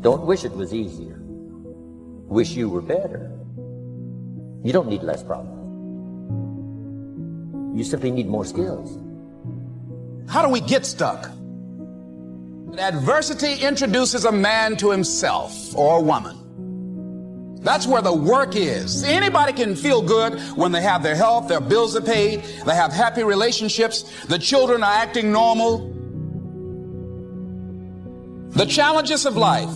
Don't wish it was easier. Wish you were better. You don't need less problems. You simply need more skills. How do we get stuck? Adversity introduces a man to himself or a woman. That's where the work is. Anybody can feel good when they have their health, their bills are paid, they have happy relationships, the children are acting normal. The challenges of life.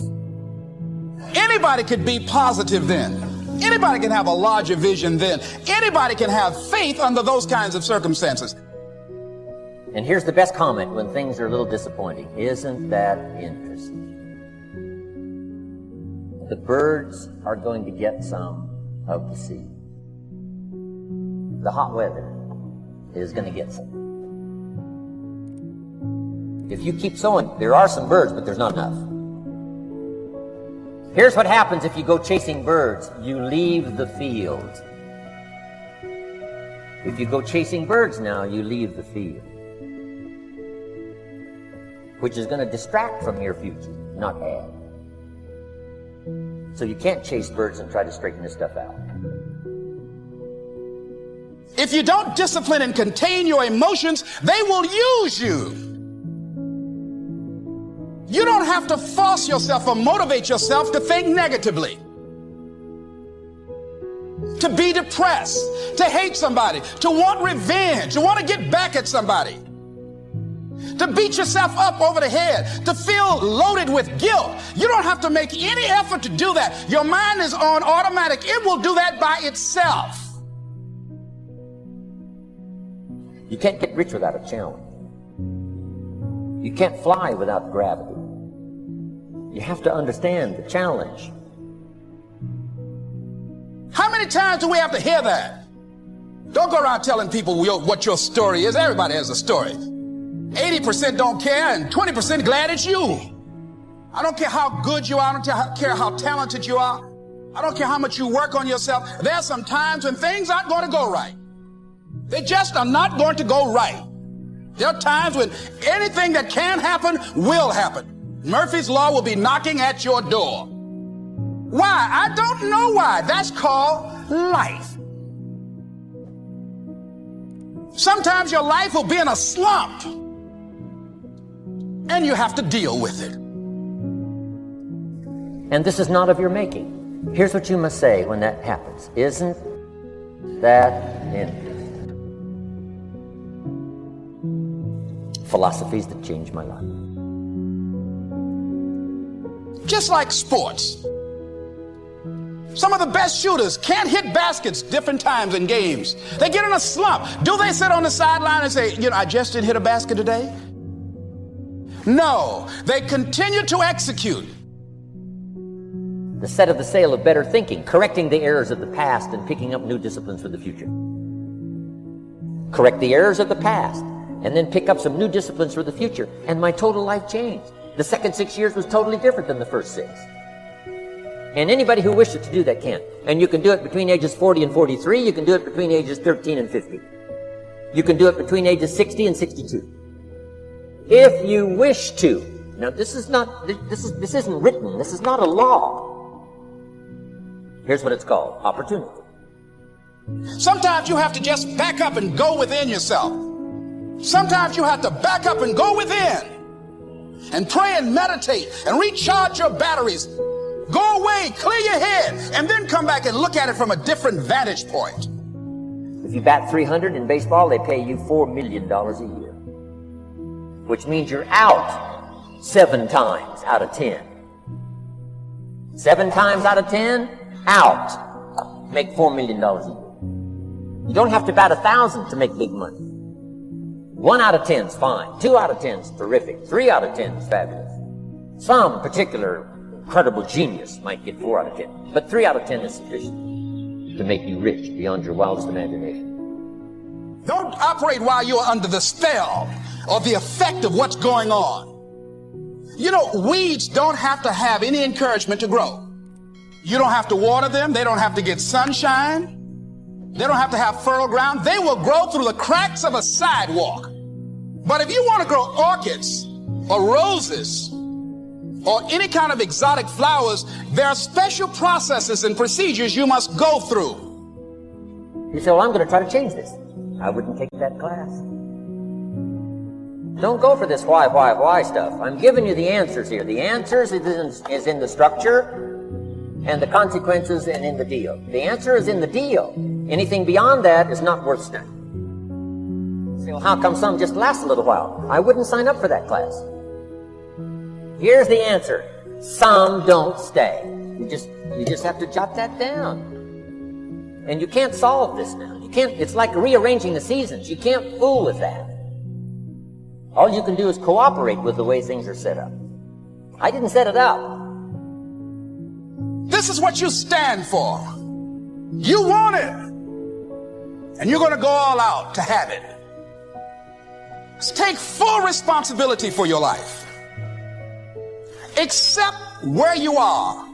Anybody could be positive then. Anybody can have a larger vision then. Anybody can have faith under those kinds of circumstances. And here's the best comment when things are a little disappointing. Isn't that interesting? The birds are going to get some of the seed. The hot weather is going to get some. If you keep sowing, there are some birds, but there's not enough. Here's what happens if you go chasing birds. You leave the field. If you go chasing birds now, you leave the field. Which is going to distract from your future, not add. So you can't chase birds and try to straighten this stuff out. If you don't discipline and contain your emotions, they will use you. You don't have to force yourself or motivate yourself to think negatively, to be depressed, to hate somebody, to want revenge, to want to get back at somebody, to beat yourself up over the head, to feel loaded with guilt. You don't have to make any effort to do that. Your mind is on automatic. It will do that by itself. You can't get rich without a challenge. You can't fly without gravity. You have to understand the challenge. How many times do we have to hear that? Don't go around telling people what your story is. Everybody has a story. 80% don't care and 20% glad it's you. I don't care how good you are. I don't care how talented you are. I don't care how much you work on yourself. There are some times when things aren't going to go right. They just are not going to go right. There are times when anything that can happen will happen. Murphy's Law will be knocking at your door. Why? I don't know why. That's called life. Sometimes your life will be in a slump, and you have to deal with it. And this is not of your making. Here's what you must say when that happens. Isn't that interesting? Philosophies that changed my life. Just like sports. Some of the best shooters can't hit baskets different times in games. They get in a slump. Do they sit on the sideline and say, I just didn't hit a basket today? No, they continue to execute. The set of the sail of better thinking, correcting the errors of the past and picking up new disciplines for the future. Correct the errors of the past and then pick up some new disciplines for the future. And my total life changed. The second 6 years was totally different than the first 6. And anybody who wishes to do that can. And you can do it between ages 40 and 43. You can do it between ages 13 and 50. You can do it between ages 60 and 62. If you wish to. Now this isn't written. This is not a law. Here's what it's called. Opportunity. Sometimes you have to just back up and go within yourself. Sometimes you have to back up and go within and pray and meditate and recharge your batteries. Go away, clear your head, and then come back and look at it from a different vantage point. If you bat 300 in baseball, they pay you $4 million a year, which means you're out 7 times out of 10. 7 times out of 10, out. Make $4 million a year. You don't have to bat 1,000 to make big money. 1 out of 10 is fine. 2 out of 10 is terrific. 3 out of 10 is fabulous. Some particular incredible genius might get 4 out of 10. But 3 out of 10 is sufficient to make you rich beyond your wildest imagination. Don't operate while you're under the spell or the effect of what's going on. Weeds don't have to have any encouragement to grow. You don't have to water them. They don't have to get sunshine. They don't have to have fertile ground. They will grow through the cracks of a sidewalk. But if you want to grow orchids or roses, or any kind of exotic flowers, there are special processes and procedures you must go through. You say, well, I'm going to try to change this. I wouldn't take that class. Don't go for this why stuff. I'm giving you the answers here. The answers is in the structure and the consequences and in the deal. The answer is in the deal. Anything beyond that is not worth studying. You say, well, how come some just last a little while? I wouldn't sign up for that class. Here's the answer. Some don't stay. You just have to jot that down. And you can't solve this now. You can't, it's like rearranging the seasons. You can't fool with that. All you can do is cooperate with the way things are set up. I didn't set it up. This is what you stand for. You want it. And you're going to go all out to have it. Take full responsibility for your life. Accept where you are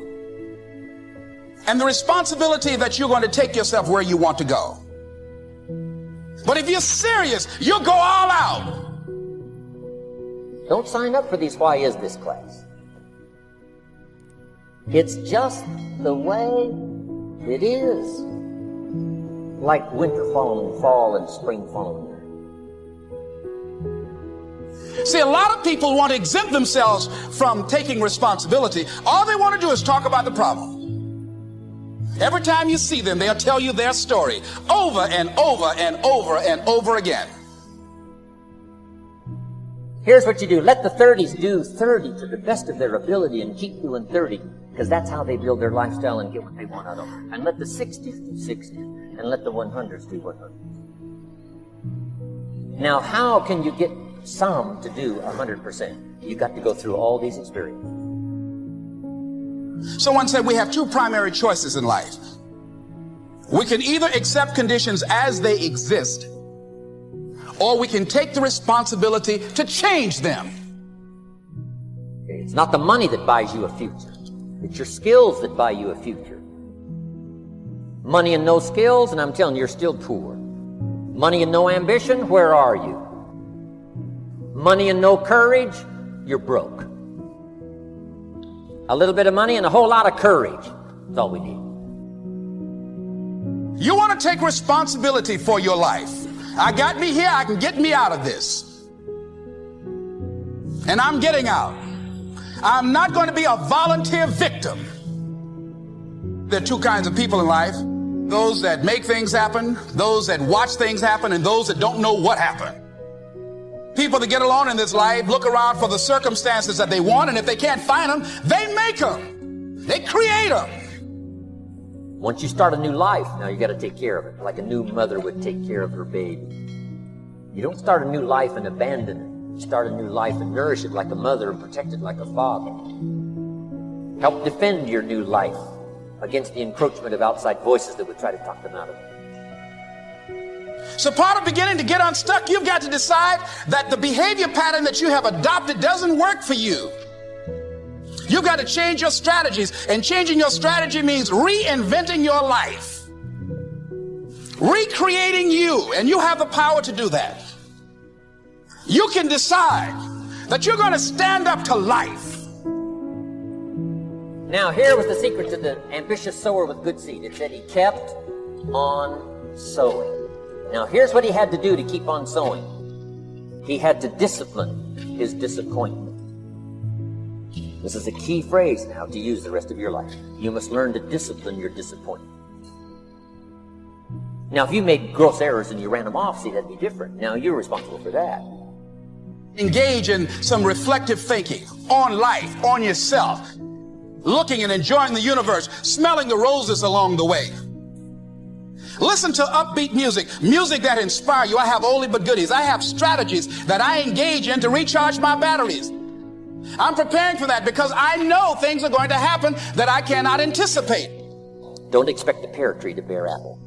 and the responsibility that you're going to take yourself where you want to go. But if you're serious, you'll go all out. Don't sign up for these why is this class. It's just the way it is. Like winter falling, fall and spring falling. See, a lot of people want to exempt themselves from taking responsibility. All they want to do is talk about the problem. Every time you see them, they'll tell you their story over and over and over and over again. Here's what you do. Let the 30s do 30 to the best of their ability and keep doing 30, because that's how they build their lifestyle and get what they want out of it. And let the 60s do 60, and let the 100s do 100. Now, how can you get some to do 100%? You got to go through all these experiences. Someone said we have two primary choices in life. We can either accept conditions as they exist, or we can take the responsibility to change them. It's not the money that buys you a future. It's your skills that buy you a future. Money and no skills, and I'm telling you, you're still poor. Money and no ambition, where are you? Money and no courage, you're broke. A little bit of money and a whole lot of courage. That's all we need. You want to take responsibility for your life. I got me here, I can get me out of this. And I'm getting out. I'm not going to be a volunteer victim. There are two kinds of people in life. Those that make things happen, those that watch things happen, and those that don't know what happened. People that get along in this life look around for the circumstances that they want, and if they can't find them, they make them. They create them. Once you start a new life, now you got to take care of it, like a new mother would take care of her baby. You don't start a new life and abandon it. You start a new life and nourish it like a mother and protect it like a father. Help defend your new life against the encroachment of outside voices that would try to talk them out of it. So part of beginning to get unstuck, you've got to decide that the behavior pattern that you have adopted doesn't work for you. You've got to change your strategies, and changing your strategy means reinventing your life, recreating you, and you have the power to do that. You can decide that you're going to stand up to life. Now, here was the secret to the ambitious sower with good seed. It said he kept on sowing. Now, here's what he had to do to keep on sowing. He had to discipline his disappointment. This is a key phrase now to use the rest of your life. You must learn to discipline your disappointment. Now, if you made gross errors and you ran them off, see, that'd be different. Now, you're responsible for that. Engage in some reflective thinking on life, on yourself, looking and enjoying the universe, smelling the roses along the way. Listen to upbeat music, music that inspires you. I have oldie but goodies. I have strategies that I engage in to recharge my batteries. I'm preparing for that because I know things are going to happen that I cannot anticipate. Don't expect a pear tree to bear apple.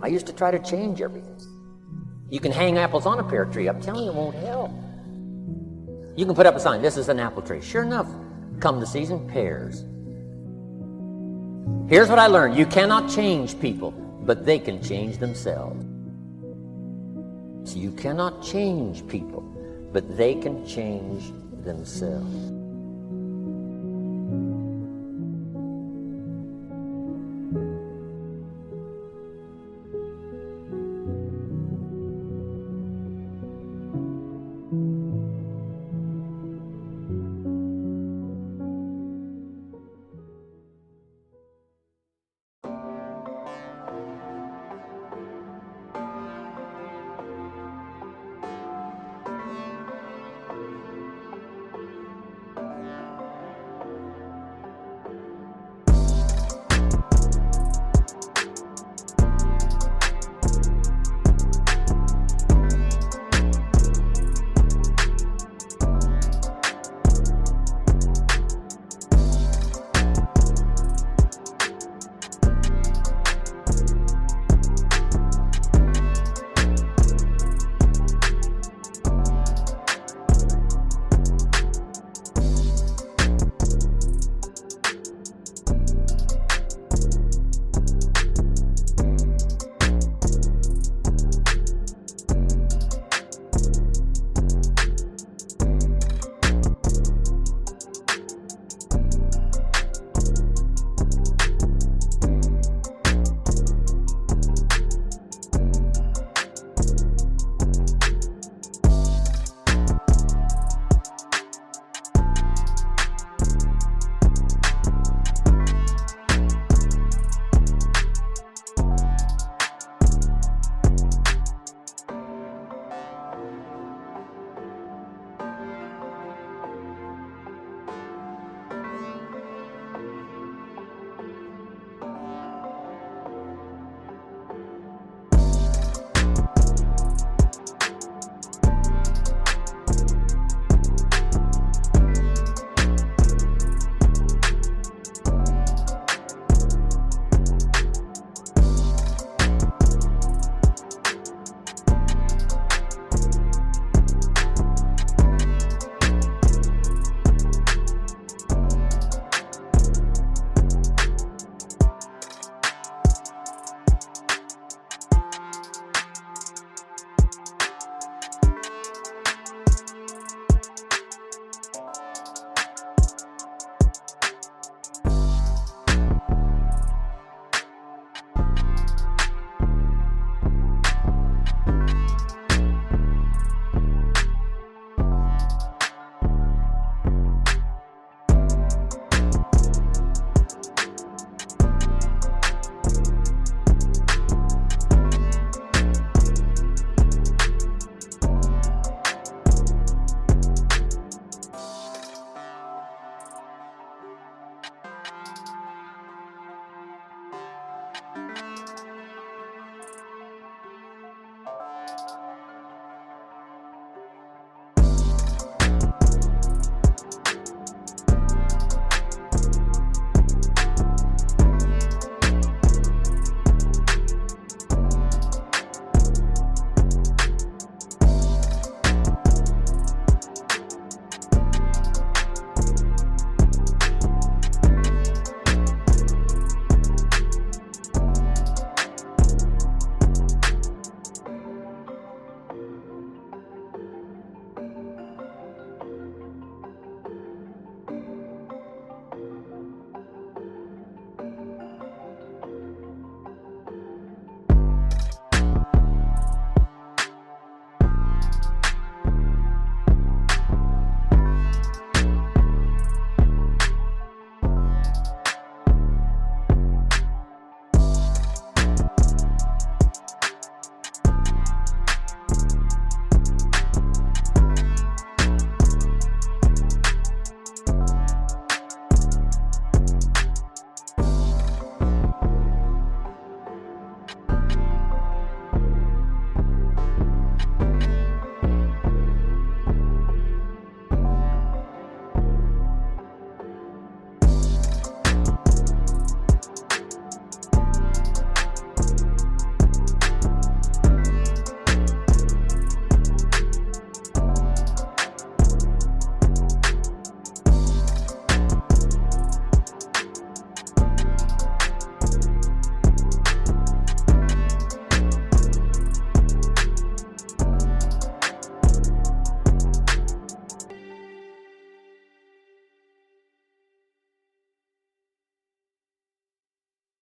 I used to try to change everything. You can hang apples on a pear tree. I'm telling you, it won't help. You can put up a sign, this is an apple tree. Sure enough, come the season, pears. Here's what I learned. You cannot change people, but they can change themselves. So you cannot change people, but they can change themselves.